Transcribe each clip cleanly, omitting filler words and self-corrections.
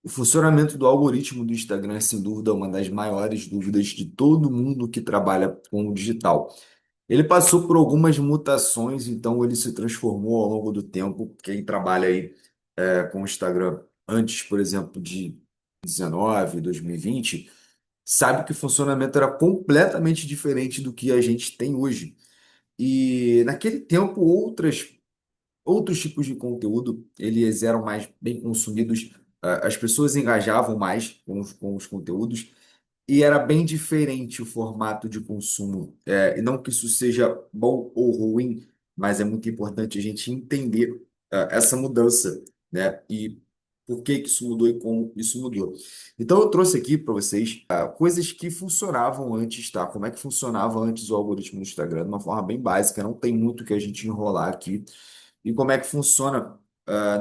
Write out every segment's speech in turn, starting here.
O funcionamento do algoritmo do Instagram é, sem dúvida, uma das maiores dúvidas de todo mundo que trabalha com o digital. Ele passou por algumas mutações, então ele se transformou ao longo do tempo. Quem trabalha aí com o Instagram antes, por exemplo, de 19, 2020, sabe que o funcionamento era completamente diferente do que a gente tem hoje. E naquele tempo, outros tipos de conteúdo, eles eram mais bem consumidos, as pessoas engajavam mais com os conteúdos, e era bem diferente o formato de consumo. E não que isso seja bom ou ruim, mas é muito importante a gente entender, essa mudança, né? E por que que isso mudou e como isso mudou. Então, eu trouxe aqui para vocês, coisas que funcionavam antes, tá? Como é que funcionava antes o algoritmo do Instagram, de uma forma bem básica, não tem muito que a gente enrolar aqui e como é que funciona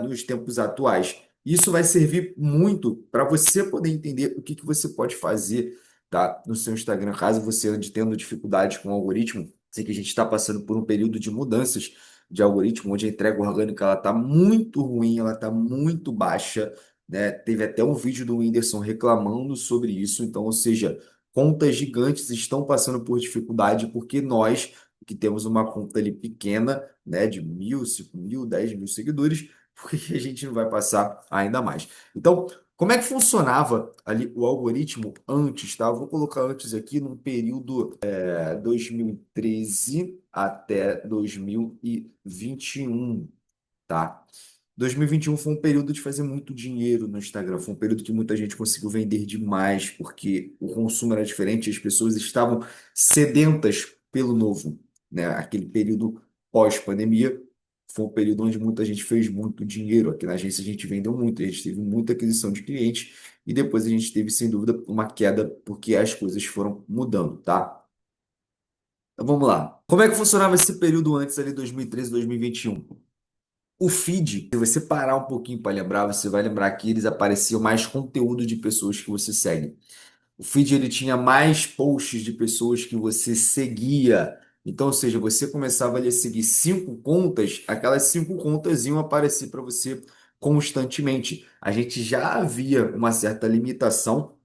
nos tempos atuais. Isso vai servir muito para você poder entender o que que você pode fazer, tá, no seu Instagram, caso você ande tendo dificuldade com o algoritmo. Sei que a gente está passando por um período de mudanças de algoritmo, onde a entrega orgânica ela está muito ruim, ela está muito baixa, né? Teve até um vídeo do Whindersson reclamando sobre isso. Então, ou seja, contas gigantes estão passando por dificuldade porque nós, que temos uma conta ali pequena, né, de 1.000, 5.000, 10.000 seguidores, porque a gente não vai passar ainda mais. Então, como é que funcionava ali o algoritmo antes, tá? Eu vou colocar antes aqui num período 2013 até 2021, tá? 2021 foi um período de fazer muito dinheiro no Instagram, foi um período que muita gente conseguiu vender demais, porque o consumo era diferente, as pessoas estavam sedentas pelo novo, né? Aquele período pós-pandemia foi um período onde muita gente fez muito dinheiro. Aqui na agência a gente vendeu muito, a gente teve muita aquisição de clientes e depois a gente teve, sem dúvida, uma queda porque as coisas foram mudando, tá? Então vamos lá. Como é que funcionava esse período antes ali, 2013, 2021? O feed, se você parar um pouquinho para lembrar, você vai lembrar que eles apareciam mais conteúdo de pessoas que você segue. O feed ele tinha mais posts de pessoas que você seguia. Então, ou seja, você começava ali a seguir 5 contas, aquelas 5 contas iam aparecer para você constantemente. A gente já havia uma certa limitação.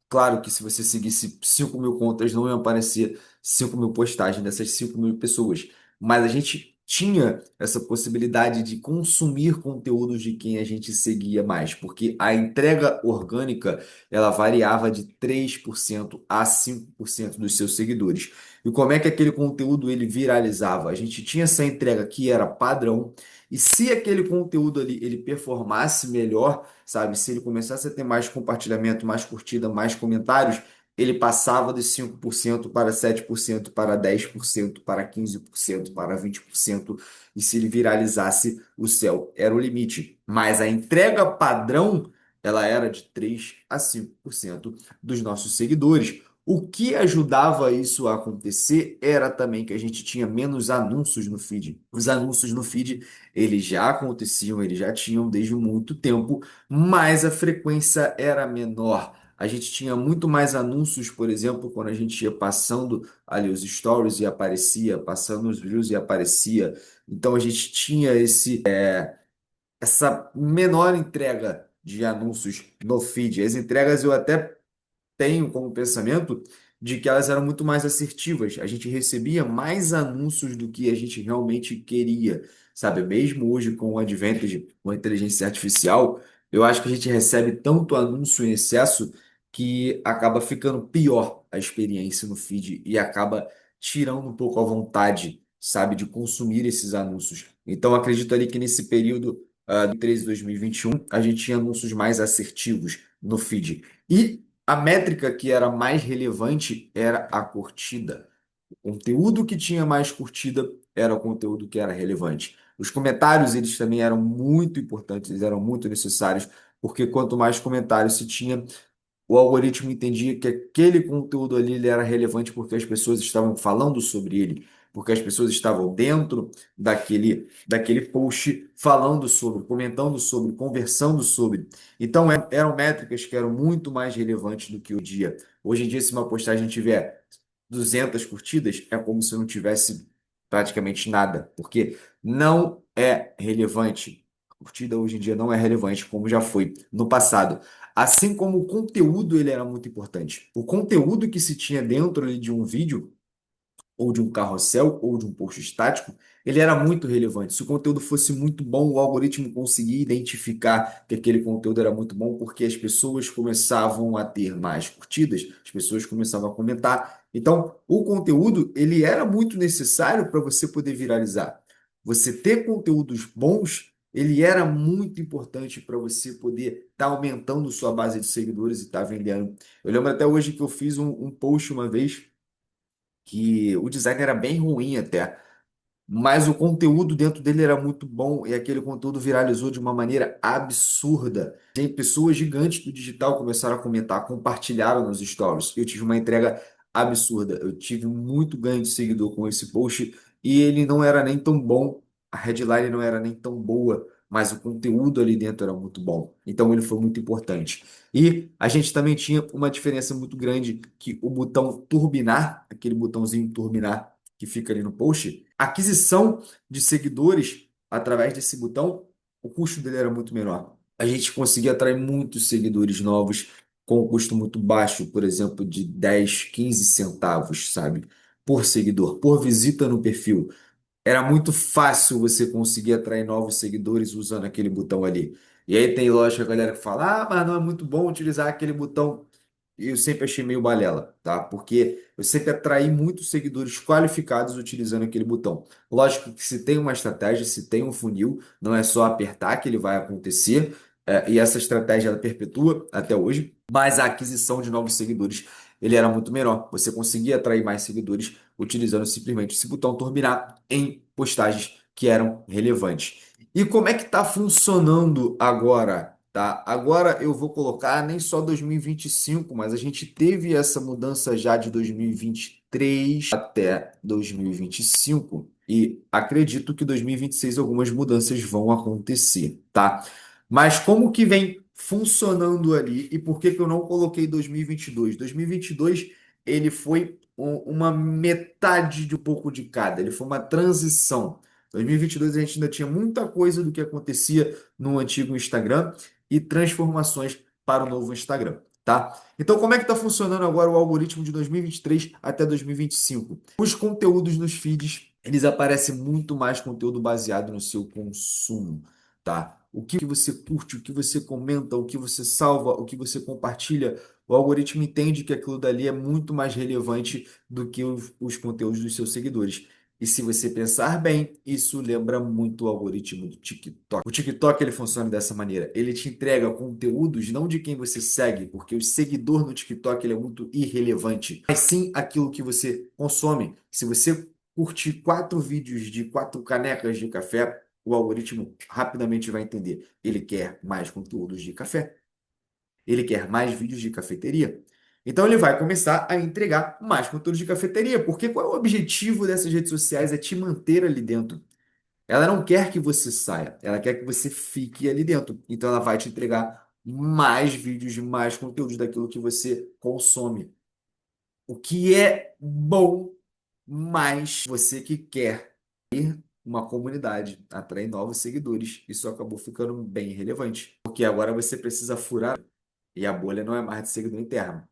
Claro que se você seguisse 5.000 contas, não iam aparecer 5.000 postagens dessas 5.000 pessoas. Mas a gente tinha essa possibilidade de consumir conteúdos de quem a gente seguia mais, porque a entrega orgânica ela variava de 3% a 5% dos seus seguidores. E como é que aquele conteúdo ele viralizava? A gente tinha essa entrega que era padrão, e se aquele conteúdo ali ele performasse melhor, sabe, se ele começasse a ter mais compartilhamento, mais curtida, mais comentários, ele passava de 5% para 7%, para 10%, para 15%, para 20%, e se ele viralizasse, o céu era o limite. Mas a entrega padrão ela era de 3 a 5% dos nossos seguidores. O que ajudava isso a acontecer era também que a gente tinha menos anúncios no feed. Os anúncios no feed, eles já aconteciam, eles já tinham desde muito tempo, mas a frequência era menor. A gente tinha muito mais anúncios, por exemplo, quando a gente ia passando ali os stories e aparecia, passando os reels e aparecia. Então a gente tinha essa menor entrega de anúncios no feed. As entregas eu até tenho como pensamento de que elas eram muito mais assertivas. A gente recebia mais anúncios do que a gente realmente queria, sabe? Mesmo hoje com o advento de uma inteligência artificial, eu acho que a gente recebe tanto anúncio em excesso que acaba ficando pior a experiência no feed e acaba tirando um pouco a vontade, sabe, de consumir esses anúncios. Então, acredito ali que nesse período, do 13 de 2021, a gente tinha anúncios mais assertivos no feed. E a métrica que era mais relevante era a curtida. O conteúdo que tinha mais curtida era o conteúdo que era relevante. Os comentários, eles também eram muito importantes, eles eram muito necessários, porque quanto mais comentários se tinha, o algoritmo entendia que aquele conteúdo ali ele era relevante porque as pessoas estavam falando sobre ele, porque as pessoas estavam dentro daquele post falando sobre, comentando sobre, conversando sobre. Então, eram métricas que eram muito mais relevantes do que o dia. Hoje em dia, se uma postagem tiver 200 curtidas, é como se não tivesse praticamente nada, porque não é relevante. Curtida hoje em dia não é relevante como já foi no passado. Assim como o conteúdo ele era muito importante. O conteúdo que se tinha dentro ali de um vídeo ou de um carrossel, ou de um post estático, ele era muito relevante. Se o conteúdo fosse muito bom, o algoritmo conseguia identificar que aquele conteúdo era muito bom, porque as pessoas começavam a ter mais curtidas, as pessoas começavam a comentar. Então, o conteúdo, ele era muito necessário para você poder viralizar. Você ter conteúdos bons, ele era muito importante para você poder estar aumentando sua base de seguidores e estar vendendo. Eu lembro até hoje que eu fiz um post uma vez que o design era bem ruim até, mas o conteúdo dentro dele era muito bom e aquele conteúdo viralizou de uma maneira absurda. Tem pessoas gigantes do digital começaram a comentar, compartilharam nos stories. Eu tive uma entrega absurda. Eu tive muito ganho de seguidor com esse post e ele não era nem tão bom, a headline não era nem tão boa, mas o conteúdo ali dentro era muito bom. Então ele foi muito importante. E a gente também tinha uma diferença muito grande que o botão turbinar, aquele botãozinho turbinar que fica ali no post, a aquisição de seguidores através desse botão, o custo dele era muito menor. A gente conseguia atrair muitos seguidores novos com um custo muito baixo, por exemplo, de 10, 15 centavos, sabe? Por seguidor, por visita no perfil. Era muito fácil você conseguir atrair novos seguidores usando aquele botão ali. E aí tem lógica, a galera que fala, ah, mas não é muito bom utilizar aquele botão. E eu sempre achei meio balela, tá? Porque eu sempre atraí muitos seguidores qualificados utilizando aquele botão. Lógico que se tem uma estratégia, se tem um funil, não é só apertar que ele vai acontecer. E essa estratégia ela perpetua até hoje, mas a aquisição de novos seguidores ele era muito menor. Você conseguia atrair mais seguidores utilizando simplesmente esse botão turbinar em postagens que eram relevantes. E como é que está funcionando agora? Tá? Agora eu vou colocar nem só 2025, mas a gente teve essa mudança já de 2023 até 2025 e acredito que 2026 algumas mudanças vão acontecer, tá? Mas como que vem funcionando ali e por que que eu não coloquei 2022? 2022 ele foi uma metade de um pouco de cada, ele foi uma transição. 2022 a gente ainda tinha muita coisa do que acontecia no antigo Instagram e transformações para o novo Instagram, tá? Então, como é que está funcionando agora o algoritmo de 2023 até 2025? Os conteúdos nos feeds, eles aparecem muito mais conteúdo baseado no seu consumo, tá? O que você curte, o que você comenta, o que você salva, o que você compartilha, o algoritmo entende que aquilo dali é muito mais relevante do que os conteúdos dos seus seguidores. E se você pensar bem, isso lembra muito o algoritmo do TikTok. O TikTok ele funciona dessa maneira. Ele te entrega conteúdos não de quem você segue, porque o seguidor no TikTok ele é muito irrelevante, mas sim aquilo que você consome. Se você curtir 4 vídeos de 4 canecas de café, o algoritmo rapidamente vai entender. Ele quer mais conteúdos de café. Ele quer mais vídeos de cafeteria. Então ele vai começar a entregar mais conteúdo de cafeteria, porque qual é o objetivo dessas redes sociais? É te manter ali dentro. Ela não quer que você saia, ela quer que você fique ali dentro. Então ela vai te entregar mais vídeos, mais conteúdos daquilo que você consome. O que é bom, mas você que quer uma comunidade, atrair novos seguidores, isso acabou ficando bem relevante. Porque agora você precisa furar e a bolha não é mais de seguidor interno.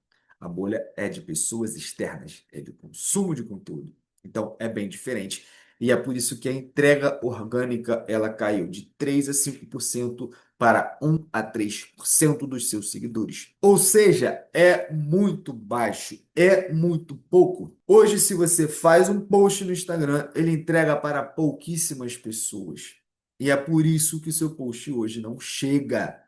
A bolha é de pessoas externas, é de consumo de conteúdo. Então é bem diferente. E é por isso que a entrega orgânica ela caiu de 3 a 5% para 1 a 3% dos seus seguidores. Ou seja, é muito baixo, é muito pouco. Hoje, se você faz um post no Instagram, ele entrega para pouquíssimas pessoas. E é por isso que o seu post hoje não chega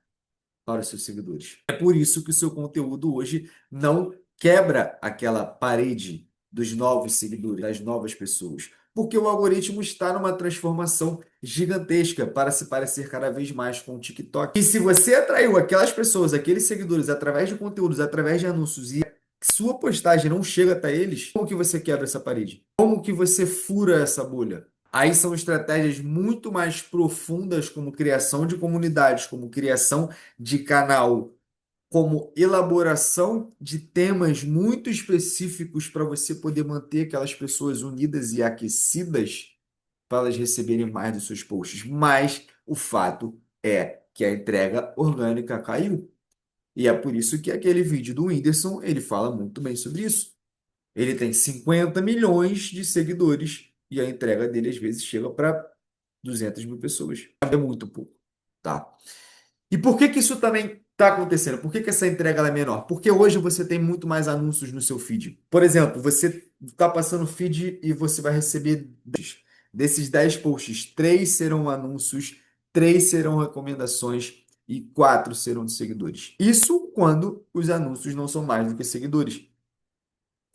para os seus seguidores. É por isso que o seu conteúdo hoje não quebra aquela parede dos novos seguidores, das novas pessoas. Porque o algoritmo está numa transformação gigantesca para se parecer cada vez mais com o TikTok. E se você atraiu aquelas pessoas, aqueles seguidores, através de conteúdos, através de anúncios, e sua postagem não chega até eles, como que você quebra essa parede? Como que você fura essa bolha? Aí são estratégias muito mais profundas, como criação de comunidades, como criação de canal, como elaboração de temas muito específicos para você poder manter aquelas pessoas unidas e aquecidas para elas receberem mais dos seus posts. Mas o fato é que a entrega orgânica caiu. E é por isso que aquele vídeo do Whindersson, ele fala muito bem sobre isso. Ele tem 50 milhões de seguidores e a entrega dele às vezes chega para 200 mil pessoas. É muito pouco, tá? E por que que isso também está acontecendo? Por que que essa entrega ela é menor? Porque hoje você tem muito mais anúncios no seu feed. Por exemplo, você está passando o feed e você vai receber 10. Desses 10 posts, 3 serão anúncios, 3 serão recomendações e 4 serão de seguidores. Isso quando os anúncios não são mais do que seguidores.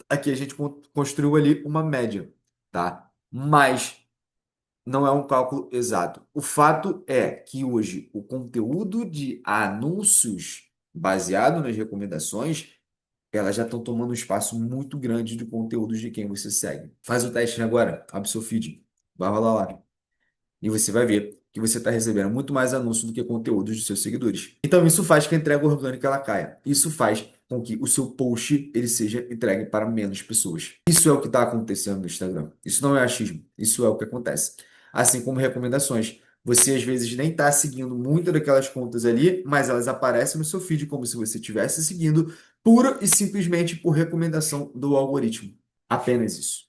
Aqui a gente construiu ali uma média, tá? Mas não é um cálculo exato. O fato é que hoje o conteúdo de anúncios baseado nas recomendações, elas já estão tomando um espaço muito grande de conteúdos de quem você segue. Faz o teste agora, abre seu feed, vai rolar lá. E você vai ver que você está recebendo muito mais anúncios do que conteúdos dos seus seguidores. Então isso faz que a entrega orgânica ela caia. Isso faz com que o seu post ele seja entregue para menos pessoas. Isso é o que está acontecendo no Instagram. Isso não é achismo. Isso é o que acontece. Assim como recomendações. Você às vezes nem está seguindo muitas daquelas contas ali, mas elas aparecem no seu feed como se você estivesse seguindo pura e simplesmente por recomendação do algoritmo. Apenas isso.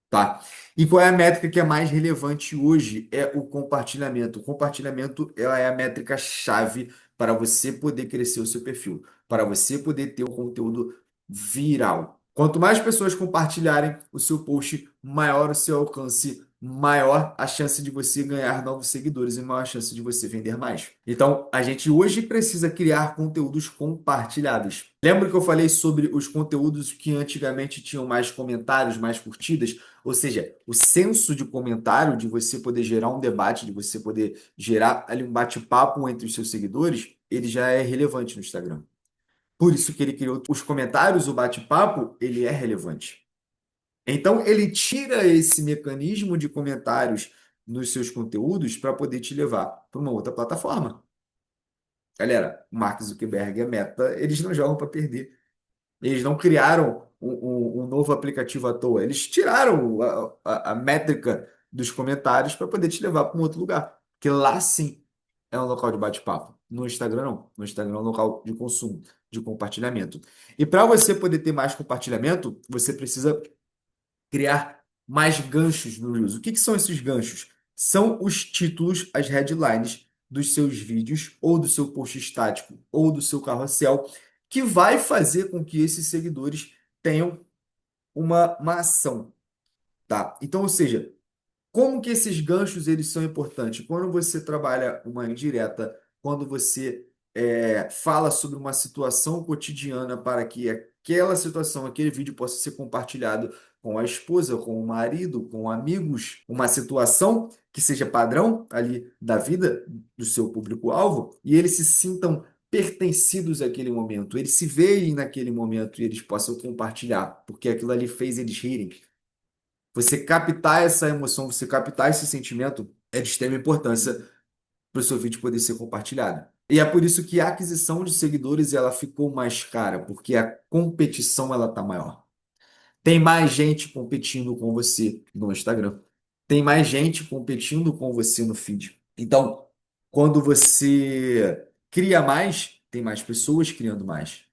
Tá? E qual é a métrica que é mais relevante hoje? É o compartilhamento. O compartilhamento ela é a métrica chave para você poder crescer o seu perfil, para você poder ter um conteúdo viral. Quanto mais pessoas compartilharem o seu post, maior o seu alcance, maior a chance de você ganhar novos seguidores e maior a chance de você vender mais. Então, a gente hoje precisa criar conteúdos compartilhados. Lembra que eu falei sobre os conteúdos que antigamente tinham mais comentários, mais curtidas? Ou seja, o senso de comentário, de você poder gerar um debate, de você poder gerar ali um bate-papo entre os seus seguidores, ele já é relevante no Instagram. Por isso que ele criou os comentários, o bate-papo, ele é relevante. Então, ele tira esse mecanismo de comentários nos seus conteúdos para poder te levar para uma outra plataforma. Galera, o Mark Zuckerberg e a Meta, eles não jogam para perder. Eles não criaram um novo aplicativo à toa. Eles tiraram a métrica dos comentários para poder te levar para um outro lugar. Porque lá sim é um local de bate-papo. No Instagram, não. No Instagram é um local de consumo, de compartilhamento. E para você poder ter mais compartilhamento, você precisa criar mais ganchos no Reels. O que que são esses ganchos? São os títulos, as headlines dos seus vídeos, ou do seu post estático, ou do seu carrossel, que vai fazer com que esses seguidores tenham uma ação, tá? Então, ou seja, como que esses ganchos eles são importantes? Quando você trabalha uma indireta, quando você fala sobre uma situação cotidiana para que aquela situação, aquele vídeo possa ser compartilhado com a esposa, com o marido, com amigos, uma situação que seja padrão ali da vida do seu público-alvo e eles se sintam pertencidos àquele momento, eles se veem naquele momento e eles possam compartilhar, porque aquilo ali fez eles rirem. Você captar essa emoção, você captar esse sentimento é de extrema importância para o seu vídeo poder ser compartilhado. E é por isso que a aquisição de seguidores ela ficou mais cara, porque a competição ela tá maior. Tem mais gente competindo com você no Instagram. Tem mais gente competindo com você no feed. Então, quando você cria mais, tem mais pessoas criando mais.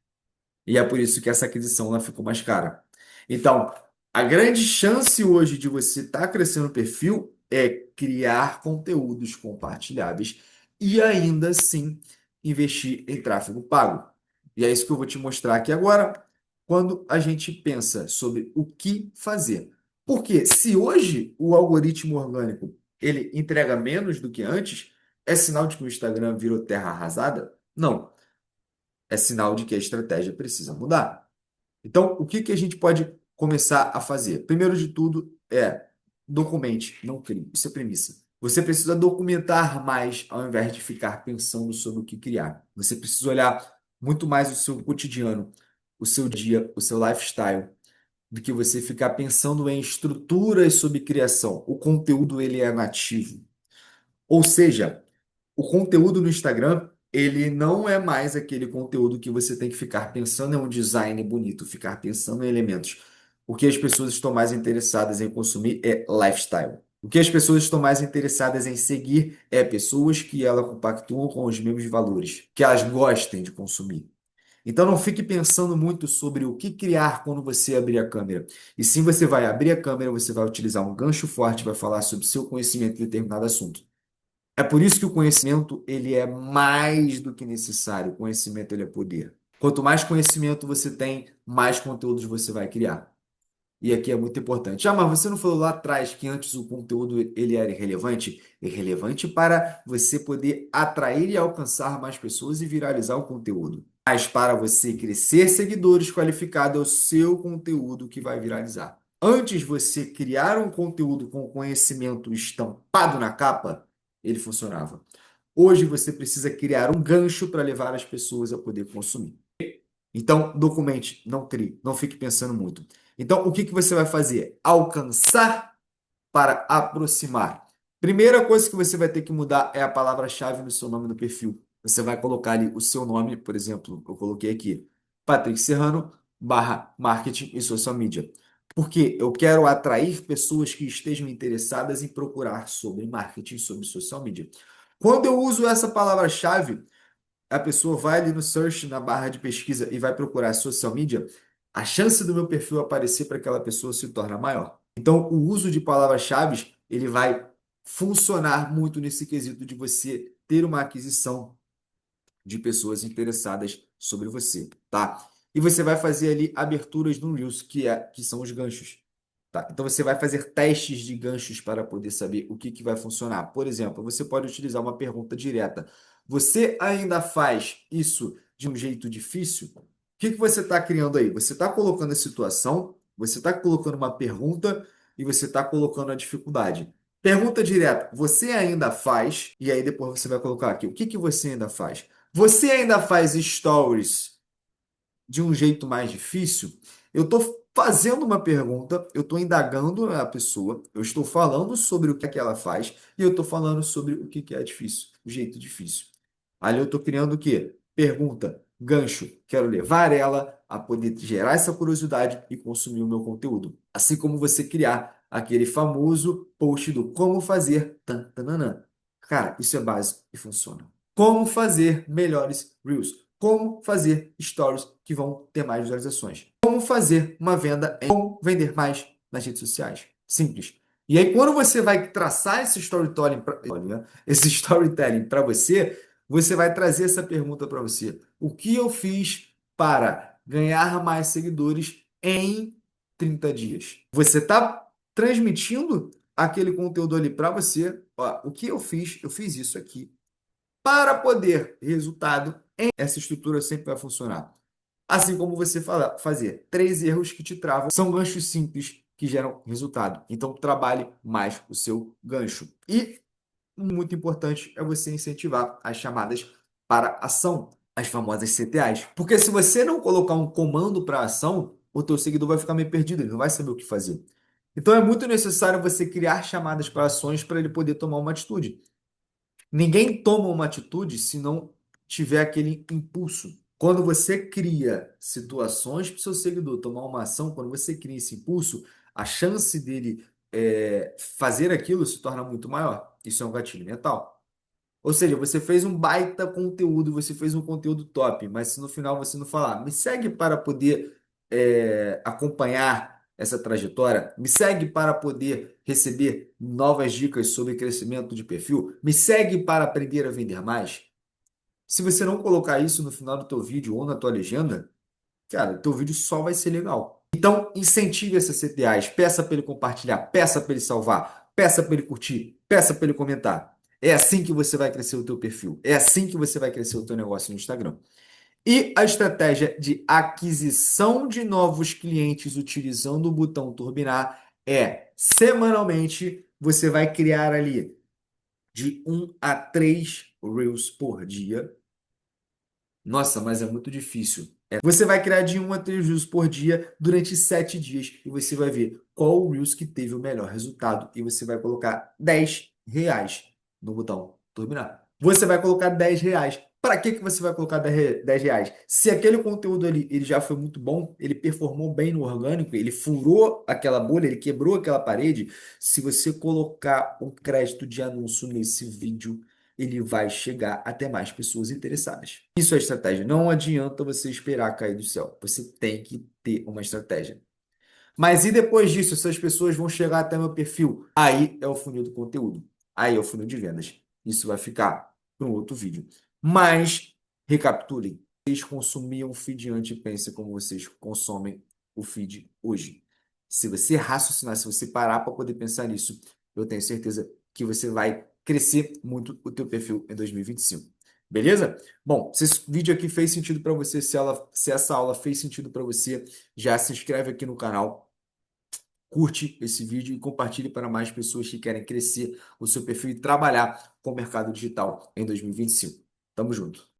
E é por isso que essa aquisição ela ficou mais cara. Então, a grande chance hoje de você estar crescendo o perfil é criar conteúdos compartilháveis e ainda assim investir em tráfego pago. E é isso que eu vou te mostrar aqui agora, quando a gente pensa sobre o que fazer. Porque se hoje o algoritmo orgânico ele entrega menos do que antes, é sinal de que o Instagram virou terra arrasada? Não, é sinal de que a estratégia precisa mudar. Então, o que que a gente pode começar a fazer? Primeiro de tudo é documente, não crie. Isso é premissa. Você precisa documentar mais ao invés de ficar pensando sobre o que criar. Você precisa olhar muito mais o seu cotidiano, o seu dia, o seu lifestyle, do que você ficar pensando em estruturas sobre criação. O conteúdo ele é nativo. Ou seja, o conteúdo no Instagram, ele não é mais aquele conteúdo que você tem que ficar pensando em um design bonito, ficar pensando em elementos. O que as pessoas estão mais interessadas em consumir é lifestyle. O que as pessoas estão mais interessadas em seguir é pessoas que elas compactuam com os mesmos valores, que elas gostem de consumir. Então não fique pensando muito sobre o que criar quando você abrir a câmera. E sim, você vai abrir a câmera, você vai utilizar um gancho forte, vai falar sobre seu conhecimento em determinado assunto. É por isso que o conhecimento ele é mais do que necessário. O conhecimento ele é poder. Quanto mais conhecimento você tem, mais conteúdos você vai criar. E aqui é muito importante. Ah, mas você não falou lá atrás que antes o conteúdo ele era irrelevante? Irrelevante para você poder atrair e alcançar mais pessoas e viralizar o conteúdo. Mas para você crescer seguidores qualificados, é o seu conteúdo que vai viralizar. Antes você criar um conteúdo com conhecimento estampado na capa, ele funcionava. Hoje você precisa criar um gancho para levar as pessoas a poder consumir. Então, documente, não crie, não fique pensando muito. Então, o que que você vai fazer? Alcançar para aproximar. Primeira coisa que você vai ter que mudar é a palavra-chave no seu nome do perfil. Você vai colocar ali o seu nome, por exemplo, eu coloquei aqui, Patrick Serrano, barra marketing e social media. Porque eu quero atrair pessoas que estejam interessadas em procurar sobre marketing, sobre social media. Quando eu uso essa palavra-chave, a pessoa vai ali no search, na barra de pesquisa e vai procurar social media, a chance do meu perfil aparecer para aquela pessoa se torna maior. Então, o uso de palavras-chave, ele vai funcionar muito nesse quesito de você ter uma aquisição de pessoas interessadas sobre você, tá? E você vai fazer ali aberturas no Reels, que são os ganchos. Tá? Então você vai fazer testes de ganchos para poder saber o que vai funcionar. Por exemplo, você pode utilizar uma pergunta direta. Você ainda faz isso de um jeito difícil? O que você está criando aí? Você está colocando a situação, você está colocando uma pergunta e você está colocando a dificuldade. Pergunta direta, você ainda faz? E aí depois você vai colocar aqui, o que você ainda faz? Você ainda faz stories de um jeito mais difícil? Eu estou fazendo uma pergunta, eu estou indagando a pessoa, eu estou falando sobre o que é que ela faz e eu estou falando sobre o que é difícil, o jeito difícil. Ali eu estou criando o quê? Pergunta, gancho. Quero levar ela a poder gerar essa curiosidade e consumir o meu conteúdo. Assim como você criar aquele famoso post do como fazer. Tan, tananã. Cara, isso é básico e funciona. Como fazer melhores Reels? Como fazer stories que vão ter mais visualizações? Como fazer uma venda como vender mais nas redes sociais? Simples. E aí, quando você vai traçar esse storytelling para você, você vai trazer essa pergunta para você. O que eu fiz para ganhar mais seguidores em 30 dias? Você está transmitindo aquele conteúdo ali para você. Ó, o que eu fiz? Eu fiz isso aqui para poder resultado. Essa estrutura sempre vai funcionar. Assim como você fazer 3 erros que te travam, são ganchos simples que geram resultado. Então, trabalhe mais o seu gancho. E muito importante é você incentivar as chamadas para ação, as famosas CTAs. Porque se você não colocar um comando para ação, o teu seguidor vai ficar meio perdido, ele não vai saber o que fazer. Então é muito necessário você criar chamadas para ações para ele poder tomar uma atitude. Ninguém toma uma atitude se não tiver aquele impulso. Quando você cria situações para o seu seguidor tomar uma ação, quando você cria esse impulso, a chance dele fazer aquilo se torna muito maior. Isso é um gatilho mental. Ou seja, você fez um baita conteúdo, você fez um conteúdo top, mas se no final você não falar, me segue para poder acompanhar essa trajetória, me segue para poder receber novas dicas sobre crescimento de perfil, me segue para aprender a vender mais. Se você não colocar isso no final do teu vídeo ou na tua legenda, cara, o teu vídeo só vai ser legal. Então, incentive essas CTAs, peça para ele compartilhar, peça para ele salvar, peça para ele curtir, peça para ele comentar. É assim que você vai crescer o teu perfil. É assim que você vai crescer o teu negócio no Instagram. E a estratégia de aquisição de novos clientes utilizando o botão turbinar é semanalmente você vai criar ali de 1 a 3 Reels por dia. Nossa, mas é muito difícil. Você vai criar de 1 a 3 Reels por dia durante 7 dias e você vai ver qual o Reels que teve o melhor resultado e você vai colocar R$ 10 no botão turbinar. Você vai colocar R$ 10 Para que você vai colocar R$ 10? Se aquele conteúdo ali ele já foi muito bom, ele performou bem no orgânico, ele furou aquela bolha, ele quebrou aquela parede, se você colocar um crédito de anúncio nesse vídeo, ele vai chegar até mais pessoas interessadas. Isso é estratégia. Não adianta você esperar cair do céu. Você tem que ter uma estratégia. Mas e depois disso, essas pessoas vão chegar até meu perfil? Aí é o funil do conteúdo. Aí é o funil de vendas. Isso vai ficar para um outro vídeo. Mas, recapitulem. Vocês consumiam o feed antes e pensem como vocês consomem o feed hoje. Se você raciocinar, se você parar para poder pensar nisso, eu tenho certeza que você vai crescer muito o teu perfil em 2025. Beleza? Bom, se esse vídeo aqui fez sentido para você, se essa aula fez sentido para você, já se inscreve aqui no canal, curte esse vídeo e compartilhe para mais pessoas que querem crescer o seu perfil e trabalhar com o mercado digital em 2025. Tamo junto.